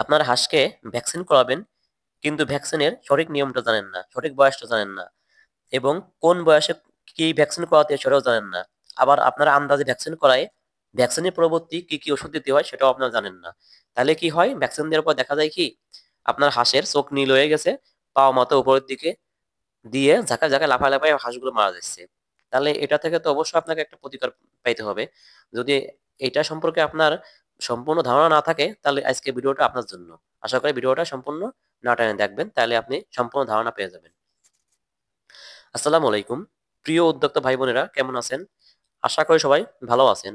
আপনারা হাঁসকে ভ্যাকসিন করাবেন, কিন্তু ভ্যাকসিনের সঠিক নিয়মটা জানেন না, সঠিক বয়সটা জানেন না, এবং কোন বয়সে কি ভ্যাকসিন করাতে হয় সেটাও জানেন না। আবার আপনারা আন্দাজে ভ্যাকসিন করায় ভ্যাকসিনের পরবর্তী কি কি ওষুধ দিতে হয় সেটাও আপনারা জানেন না। তাহলে কি হয়, ভ্যাকসিন দেওয়ার পর দেখা যায় কি আপনার হাঁসের চোখ নীল হয়ে গেছে, পাও মাথা উপরের দিকে দিয়ে ঝাঁকা ঝাঁকা লাফায় লাফায় হাঁসগুলো মারা যাচ্ছে। তাহলে এটা থেকে তো অবশ্যই আপনাকে একটা প্রতিকার পাইতে হবে। যদি এটা সম্পর্কে আপনার সম্পূর্ণ ধারণা না থাকে, তাহলে আজকে ভিডিওটা আপনার জন্য। আশা করি ভিডিওটা সম্পূর্ণ না টেনে দেখবেন, তাহলে আপনি সম্পূর্ণ ধারণা পেয়ে যাবেন। আসসালামু আলাইকুম, প্রিয় উদ্যোক্তা ভাই বোনেরা, কেমন আছেন? আশা করি সবাই ভালো আছেন।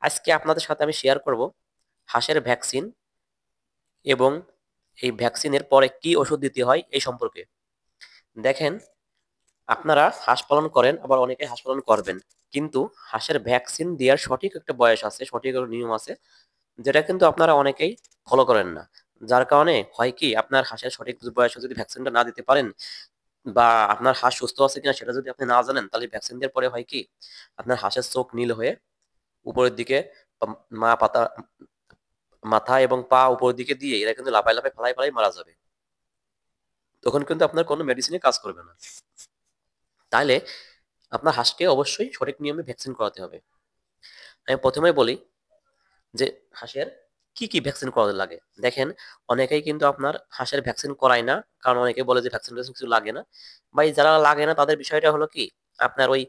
আজকে আপনাদের সাথে আমি শেয়ার করব হাঁসের ভ্যাকসিন এবং এই ভ্যাকসিনের পরে কি ওষুধ দিতে হয় এই সম্পর্কে। দেখেন, আপনারা হাঁস পালন করেন, আবার অনেকে হাঁস পালন করবেন, কিন্তু হাঁসের ভ্যাকসিন দেওয়ার সঠিক একটা বয়স আছে, সঠিক একটা নিয়ম আছে, যেটা কিন্তু আপনারা অনেকেই ফলো করেন না। যার কারণে হয় কি, আপনার হাঁসের সঠিক বয়সে যদি ভ্যাকসিনটা না দিতে পারেন, বা আপনার হাঁস সুস্থ আছে কিনা সেটা যদি আপনি না জানেন, তাহলে ভ্যাকসিন দেওয়ার পরে হয় কি, আপনার হাঁসের চোখ নীল হয়ে উপরের দিকে মা পাতা মাথা এবং পা উপরের দিকে দিয়ে এরা কিন্তু লাফায় লাফায় ফালাই ফালাই মারা যাবে। তখন কিন্তু আপনার কোনো মেডিসিনে কাজ করবে না। তাহলে আপনার হাঁসকে অবশ্যই সঠিক নিয়মে ভ্যাকসিন করাতে হবে। আমি প্রথমে বলি যে হাঁসের কি কি ভ্যাকসিন করাতে লাগে। দেখেন, অনেকেই কিন্তু আপনার হাঁসের ভ্যাকসিন করায় না, কারণ অনেকে বলে যে ভ্যাকসিন কিছু লাগে না। বা এই যারা লাগে না তাদের বিষয়টা হলো কি, আপনার ওই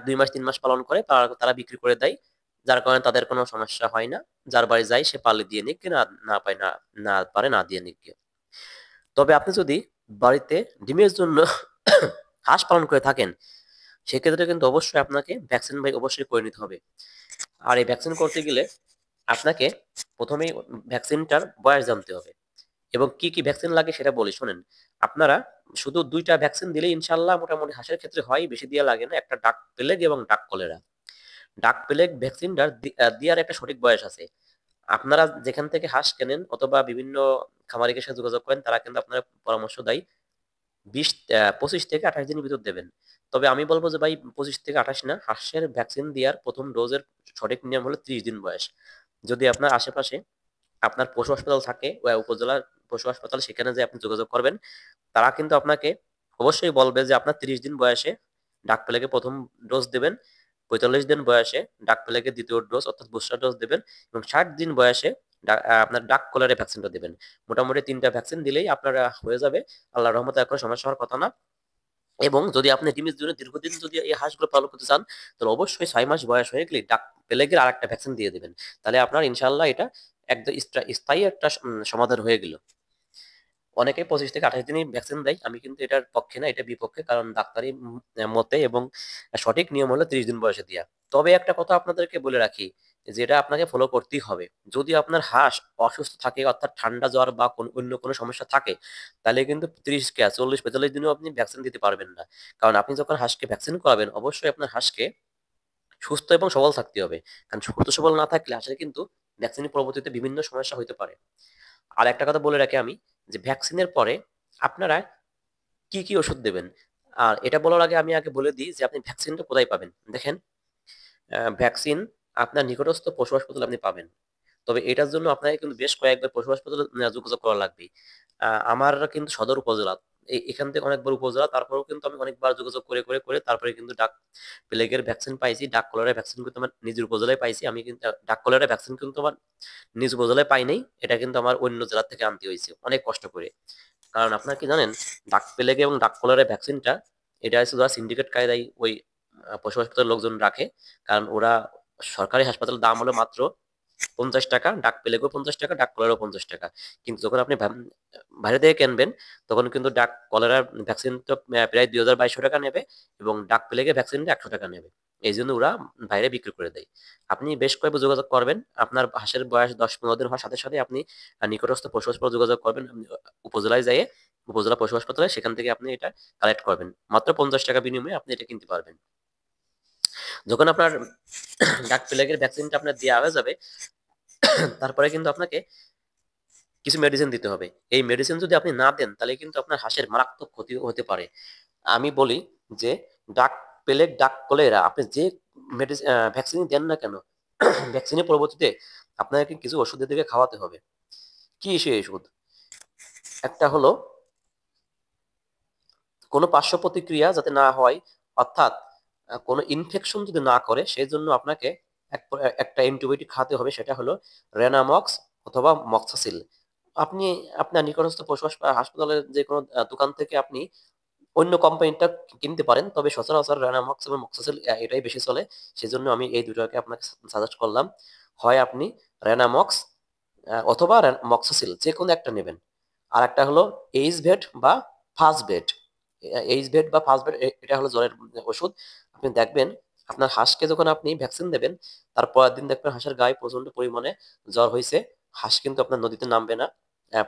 2 মাস 3 মাস পালন করে তারা তারা বিক্রি করে দেয়, যার কারণে তাদের কোনো সমস্যা হয় না। যার বাড়ি যায় সে পারলে দিয়ে নিক, না না পায় না, না পারে না দিয়ে নিক। তবে আপনি যদি বাড়িতে ডিমের জন্য হাঁস পালন করে থাকেন, সেক্ষেত্রে কিন্তু অবশ্যই আপনাকে ভ্যাকসিন ভাই অবশ্যই করে নিতে হবে। আর এই ভ্যাকসিন করতে গেলে আপনাকে প্রথমেই ভ্যাকসিনটার বয়স জানতে হবে, এবং কি কি ভ্যাকসিন লাগে সেটা বলি শুনেন। আপনারা শুধু 2টা ভ্যাকসিন দিলে ইনশাল্লাহ মোটামুটি হাঁসের ক্ষেত্রে হয়, বেশি দেওয়া লাগে না। একটা ডাক প্লেগ এবং ডাক কলেরা। ডাক প্লেগ ভ্যাকসিনটার দেওয়ার একটা সঠিক বয়স আছে। আপনারা যেখান থেকে হাঁস কেনেন অথবা বিভিন্ন খামারিদের সাথে যোগাযোগ করেন, তারা কিন্তু আপনার পরামর্শ দেয় 25 থেকে 28 দিনের ভিতর দেবেন। তবে আমি বলবো যে ভাই 25 থেকে 28 না, হাঁসের ভ্যাকসিন দেওয়ার প্রথম ডোজের সঠিক নিয়ম হলো 30 দিন বয়স। যদি আপনার আশেপাশে আপনার পশু হাসপাতাল থাকে, ওই উপজেলার পশু হাসপাতাল, সেখানে যে আপনি যোগাযোগ করবেন, তারা কিন্তু আপনাকে অবশ্যই বলবে যে আপনার 30 দিন বয়সে ডাক প্লেগে প্রথম ডোজ দেবেন, 45 দিন বয়সে ডাক প্লেগে দ্বিতীয় ডোজ অর্থাৎ বুস্টার ডোজ দেবেন, এবং 60 দিন বয়সে আপনার ডাক কলারে ভ্যাকসিনটা দেবেন। মোটামুটি 3টা ভ্যাকসিন দিলেই আপনার হয়ে যাবে। আল্লাহর রহমতে আর কোনো সমস্যা হওয়ার কথা না। এবং যদি আপনি ডিমের জন্য দীর্ঘদিন যদি এই হাঁসগুলো পালন করতে চান, তাহলে অবশ্যই 6 মাস বয়স হয়ে গেলে ডাক পেলেগের আর একটা ভ্যাকসিন দিয়ে দেবেন। তাহলে আপনার ইনশাল্লাহ এটা একদম স্থায়ী একটা সমাধান হয়ে গেল। অনেকে 25 থেকে 28 দিনই ভ্যাকসিন দেয়, আমি কিন্তু এটার পক্ষে না, এটা বিপক্ষে। কারণ ডাক্তারি মতে এবং সঠিক নিয়ম হলো 30 দিন বয়সে দেওয়া। তবে একটা কথা আপনাদেরকে বলে রাখি, যেটা আপনাকে ফলো করতেই হবে। যদি আপনার হাঁস অসুস্থ থাকে, অর্থাৎ ঠান্ডা জ্বর বা অন্য কোনো সমস্যা থাকে, তাহলে কিন্তু 30 40 45 দিনও আপনি ভ্যাকসিন দিতে পারবেন না। কারণ আপনি যখন হাঁসকে ভ্যাকসিন করাবেন, অবশ্যই আপনার হাঁসকে সুস্থ এবং সবল থাকতে হবে। কারণ সুস্থ সবল না থাকলে হাঁসের কিন্তু ভ্যাকসিনের পরবর্তীতে বিভিন্ন সমস্যা হতে পারে। আর একটা কথা বলে রাখি আমি, যে ভ্যাকসিনের পরে আপনারা কি কি ওষুধ দেবেন। আর এটা বলার আগে আমি আগে বলে দিই যে আপনি ভ্যাকসিনটা কোথায় পাবেন। দেখেন, ভ্যাকসিন আপনার নিকটস্থ পশু হাসপাতালে আপনি পাবেন। তবে এটার জন্য আপনাকে কিন্তু বেশ কয়েকবার পশু হাসপাতালে যোগাযোগ করা লাগবে। আমার কিন্তু সদর উপজেলা, এখান থেকে অনেক বড় উপজেলা, তারপরেও কিন্তু আমি অনেকবার যোগাযোগ করে করে করে তারপরে কিন্তু ডাক প্লেগের ভ্যাকসিন পাইছি। ডাক কলেরার ভ্যাকসিন কিন্তু আমার নিজের উপজেলায় পাইছি। আমি কিন্তু ডাক কলেরার ভ্যাকসিন কিন্তু আমার নিজ উপজেলায় পাই নাই, এটা কিন্তু আমার অন্য জেলা থেকে আনতে হয়েছে অনেক কষ্ট করে। কারণ আপনারা কি জানেন, ডাক প্লেগে এবং ডাক কলেরার ভ্যাকসিনটা এটা হচ্ছে যারা সিন্ডিকেট কায়দায় ওই পশু হাসপাতালের লোকজন রাখে। কারণ ওরা সরকারি হাসপাতালের দাম হলো মাত্র 50 টাকা, ডাক পেলেগো 50 টাকা, ডাক কলেরাও 50 টাকা। কিন্তু যখন আপনি বাইরে থেকে কিনবেন, তখন কিন্তু ডাক কলেরার ভ্যাকসিন তো প্রায় 2200 টাকা নেবে, এবং ডাক প্লেগে ভ্যাকসিনটা 100 টাকা নেবে। এই জন্য ওরা বাইরে বিক্রি করে দেয়। আপনি বেশ কয়েকবার যোগাযোগ করবেন, আপনার হাঁসের বয়স 10 15 দিন হওয়ার সাথে সাথে আপনি নিকটস্থ পশু হাসপাতালে যোগাযোগ করবেন। আপনি উপজেলায় যেয়ে উপজেলা পশু হাসপাতালে সেখান থেকে আপনি এটা কালেক্ট করবেন, মাত্র 50 টাকা বিনিময়ে আপনি এটা কিনতে পারবেন। যখন আপনার ডাক প্লেগের ভ্যাকসিনটা আপনার দেওয়া হয়ে যাবে, তারপরে কিন্তু আপনাকে কিছু মেডিসিন দিতে হবে। এই মেডিসিন যদি আপনি না দেন, তাহলে কিন্তু আপনার হাঁসের মারাত্মক ক্ষতি হতে পারে। আমি বলি যে ডাক পেলেক, ডাক কলেরা, আপনি যে মেডিসিন ভ্যাকসিন দেন না কেন, ভ্যাকসিনের পরবর্তীতে আপনাকে কিছু ওষুধের দিকে খাওয়াতে হবে। কি সেই ওষুধ? একটা হলো কোনো পার্শ্ব প্রতিক্রিয়া যাতে না হয়, অর্থাৎ কোনো ইনফেকশন যদি না করে, সেই জন্য আপনাকে একটা অ্যান্টিবায়োটিক খাওয়াতে হবে, সেটা হলো রেনামক্স অথবা মক্সাসিল। আপনি আপনার নিকটস্থ পশু হাসপাতালের যে কোনো দোকান থেকে আপনি অন্য কোম্পানিটা কিনতে পারেন, তবে সচরাচর রেনামক্স এবং মক্সাসিল এটাই বেশি চলে। সেজন্য আমি এই দুটোকে আপনাকে সাজেস্ট করলাম। হয় আপনি রেনামক্স অথবা মক্সাসিল যে কোনো একটা নেবেন। আর একটা হলো এইচ ভেট বা ফাস্ট ভেট। এইচ ভেট বা ফাস্ট ভেট এটা হলো জ্বরের ওষুধ। আপনি দেখবেন আপনার হাঁসকে যখন আপনি ভ্যাকসিন দেবেন, তারপরের দিন দেখবেন হাঁসের গায়ে প্রচন্ড পরিমাণে জ্বর হয়েছে। হাঁস কিন্তু আপনার নদীতে নামবে না,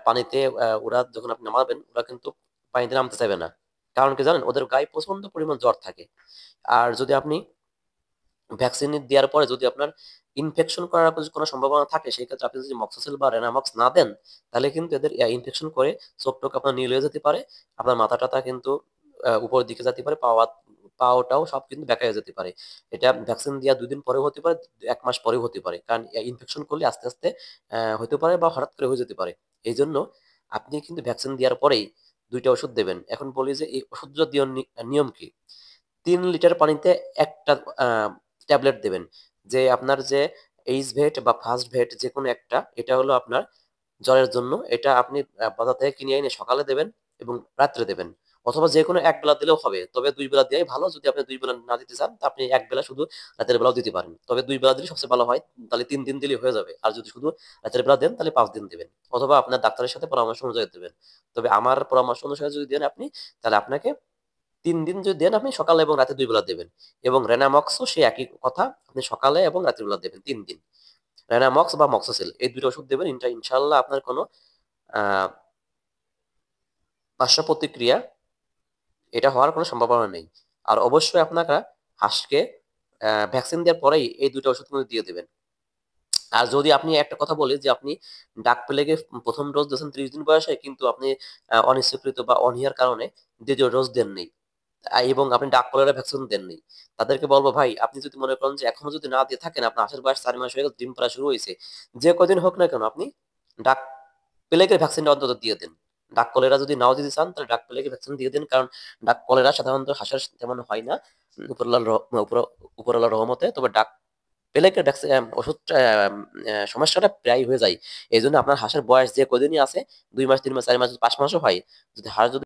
পানিতে ওরা যখন আপনি নামাবেন ওরা কিন্তু পানিতে নামতে চাইবে না। কারণ কি জানেন, ওদের গায়ে প্রচন্ড পরিমাণ জ্বর থাকে। আর যদি আপনি ভ্যাকসিন দেওয়ার পরে যদি আপনার ইনফেকশন করার কোনো সম্ভাবনা থাকে, সেই ক্ষেত্রে আপনি যদি মক্সোসিল বা রেনামক্স না দেন, তাহলে কিন্তু এদের ইনফেকশন করে চোখ টোক আপনার নীল হয়ে যেতে পারে। আপনার মাথা টাথা কিন্তু উপরের দিকে যেতে পারে, পাওটাও সব কিন্তু বেঁকা হয়ে যেতে পারে। এটা ভ্যাকসিন দেওয়া 2 দিন পরেও হতে পারে, 1 মাস পরেও হতে পারে, কারণ ইনফেকশন করলে আস্তে আস্তে হতে পারে বা হঠাৎ করে হয়ে যেতে পারে। এই জন্য আপনি কিন্তু ভ্যাকসিন দেওয়ার পরেই 2টা ওষুধ দেবেন। এখন বলি যে এই ওষুধ দেওয়ার নিয়ম কি? 3 লিটার পানিতে একটা ট্যাবলেট দেবেন। যে আপনার যে এইচ ভেট বা ফার্স্ট ভেট যে কোনো একটা, এটা হলো আপনার জ্বরের জন্য। এটা আপনি বাজার থেকে কিনে এনে সকালে দেবেন এবং রাত্রে দেবেন, অথবা যে কোনো এক বেলা দিলেও হবে, তবে 2 বেলা দেওয়াই ভালো। যদি আপনি 2 বেলা না দিতে চান, তা আপনি এক বেলা শুধু রাতের বেলাও দিতে পারেন, তবে 2 বেলা দিলে সবচেয়ে ভালো হয়। তাহলে 3 দিন দিলেই হয়ে যাবে। আর যদি শুধু রাতের বেলা দেন, তাহলে 5 দিন দেবেন, অথবা আপনার ডাক্তারের সাথে পরামর্শ অনুযায়ী দেবেন। তবে আমার পরামর্শ অনুসারে যদি দেন আপনি, তাহলে আপনাকে 3 দিন যদি দেন, আপনি সকালে এবং রাতে 2 বেলা দেবেন। এবং রেনামক্সও সেই একই কথা, আপনি সকালে এবং রাতের বেলা দেবেন 3 দিন। রেনামক্স বা মক্সোসিল এই 2টো ওষুধ দেবেন। ইনশাল্লাহ আপনার কোনো আহ পার্শ্ব প্রতিক্রিয়া এটা হওয়ার কোনো সম্ভাবনা নেই। আর অবশ্যই আপনারা হাঁসকে ভ্যাকসিন দেওয়ার পরেই এই 2টা ওষুধ কিন্তু দিয়ে দেবেন। আর যদি আপনি একটা কথা বলি যে আপনি ডাক প্লেগে প্রথম ডোজ দিয়েছেন 30 দিন বয়সে, কিন্তু আপনি অনিচ্ছাকৃত বা অনীহার কারণে দ্বিতীয় ডোজ দেননি, এবং আপনি ডাক কলেরা ভ্যাকসিন দেননি, তাদেরকে বলবো ভাই, আপনি যদি মনে করেন যে এখনো যদি না দিয়ে থাকেন, আপনার হাঁসের বয়স 4 মাস হয়ে গেছে, ডিম পাড়া শুরু হয়েছে, যে কদিন হোক না কেন আপনি ডাক প্লেগের ভ্যাকসিনটা অন্তত দিয়ে দেন। ডাক কলেরা যদি নাও দিতে চান, তাহলে ডাক প্লেগের ভ্যাকসিন দিয়ে দেন, কারণ ডাক কলেরা সাধারণত হাঁসের তেমন হয় না উপরওয়ালার রহমতে। তবে ডাক প্লেগের ভ্যাকসিন ওষুধটা সমস্যাটা প্রায় হয়ে যায়। এই জন্য আপনার হাঁসের বয়স যে কদিনই আছে, 2 মাস 3 মাস 4 মাস 5 মাসও হয়, যদি হাঁস যদি